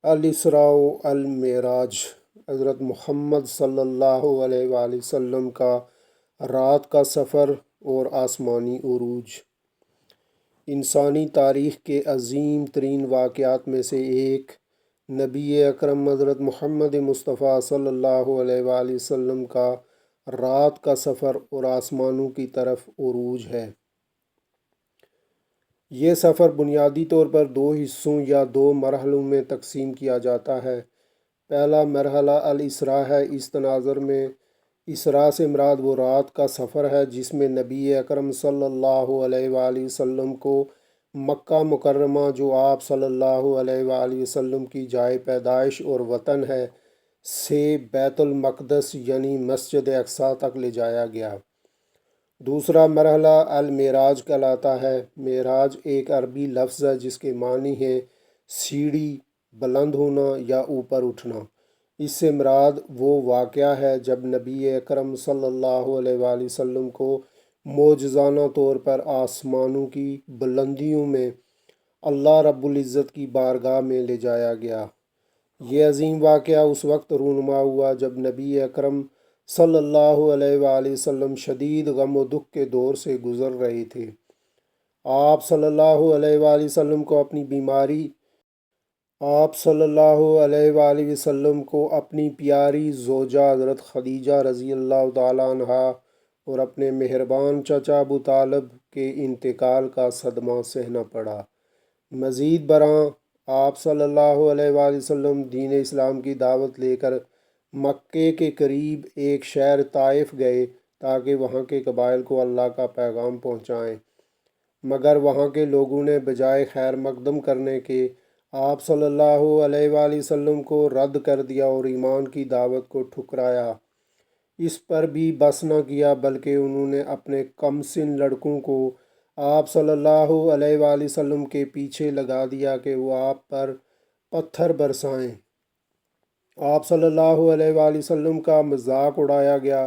الاسراء المعراج حضرت محمد صلی اللہ علیہ وآلہ وسلم کا رات کا سفر اور آسمانی عروج انسانی تاریخ کے عظیم ترین واقعات میں سے ایک نبی اکرم حضرت محمد مصطفیٰ صلی اللہ علیہ وآلہ وسلم کا رات کا سفر اور آسمانوں کی طرف عروج ہے۔ یہ سفر بنیادی طور پر دو حصوں یا دو مرحلوں میں تقسیم کیا جاتا ہے۔ پہلا مرحلہ الاسراء ہے۔ اس تناظر میں اسراء سے مراد وہ رات کا سفر ہے جس میں نبی اکرم صلی اللہ علیہ وآلہ وسلم کو مکہ مکرمہ، جو آپ صلی اللہ علیہ وآلہ وسلم کی جائے پیدائش اور وطن ہے، سے بیت المقدس یعنی مسجد اقصیٰ تک لے جایا گیا۔ دوسرا مرحلہ المعراج کہلاتا ہے۔ معراج ایک عربی لفظ ہے جس کے معنی ہے سیڑھی، بلند ہونا یا اوپر اٹھنا۔ اس سے مراد وہ واقعہ ہے جب نبی اکرم صلی اللہ علیہ وآلہ وسلم کو معجزانہ طور پر آسمانوں کی بلندیوں میں اللہ رب العزت کی بارگاہ میں لے جایا گیا۔ یہ عظیم واقعہ اس وقت رونما ہوا جب نبی اکرم صلی اللہ علیہ وآلہ وسلم شدید غم و دکھ کے دور سے گزر رہے تھے۔ آپ صلی اللہ علیہ وآلہ وسلم کو اپنی پیاری زوجہ حضرت خدیجہ رضی اللہ تعالیٰ عنہا اور اپنے مہربان چچا ابو طالب کے انتقال کا صدمہ سہنا پڑا۔ مزید برآں آپ صلی اللہ علیہ وآلہ وسلم دین اسلام کی دعوت لے کر مکے کے قریب ایک شہر طائف گئے تاکہ وہاں کے قبائل کو اللہ کا پیغام پہنچائیں، مگر وہاں کے لوگوں نے بجائے خیر مقدم کرنے کے آپ صلی اللہ علیہ وآلہ وسلم کو رد کر دیا اور ایمان کی دعوت کو ٹھکرایا۔ اس پر بھی بس نہ کیا بلکہ انہوں نے اپنے کم سن لڑکوں کو آپ صلی اللہ علیہ وآلہ وسلم کے پیچھے لگا دیا کہ وہ آپ پر پتھر برسائیں۔ آپ صلی اللہ علیہ وآلہ وسلم کا مذاق اڑایا گیا،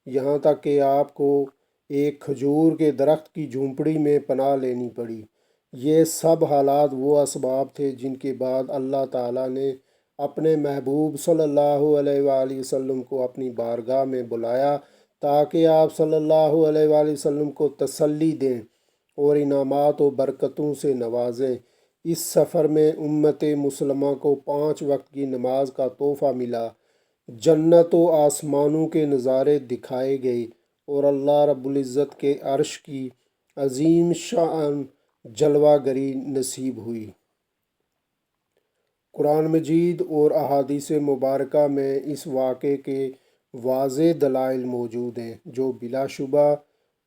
یہاں تک کہ آپ کو ایک کھجور کے درخت کی جھونپڑی میں پناہ لینی پڑی۔ یہ سب حالات وہ اسباب تھے جن کے بعد اللہ تعالیٰ نے اپنے محبوب صلی اللہ علیہ وآلہ وسلم کو اپنی بارگاہ میں بلایا تاکہ آپ صلی اللہ علیہ وآلہ وسلم کو تسلی دیں اور انعامات و برکتوں سے نوازیں۔ اس سفر میں امت مسلمہ کو 5 وقت کی نماز کا تحفہ ملا، جنت و آسمانوں کے نظارے دکھائے گئے اور اللہ رب العزت کے عرش کی عظیم شان جلوہ گری نصیب ہوئی۔ قرآن مجید اور احادیث مبارکہ میں اس واقعے کے واضح دلائل موجود ہیں جو بلا شبہ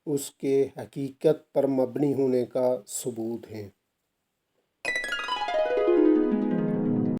اس کے حقیقت پر مبنی ہونے کا ثبوت ہیں۔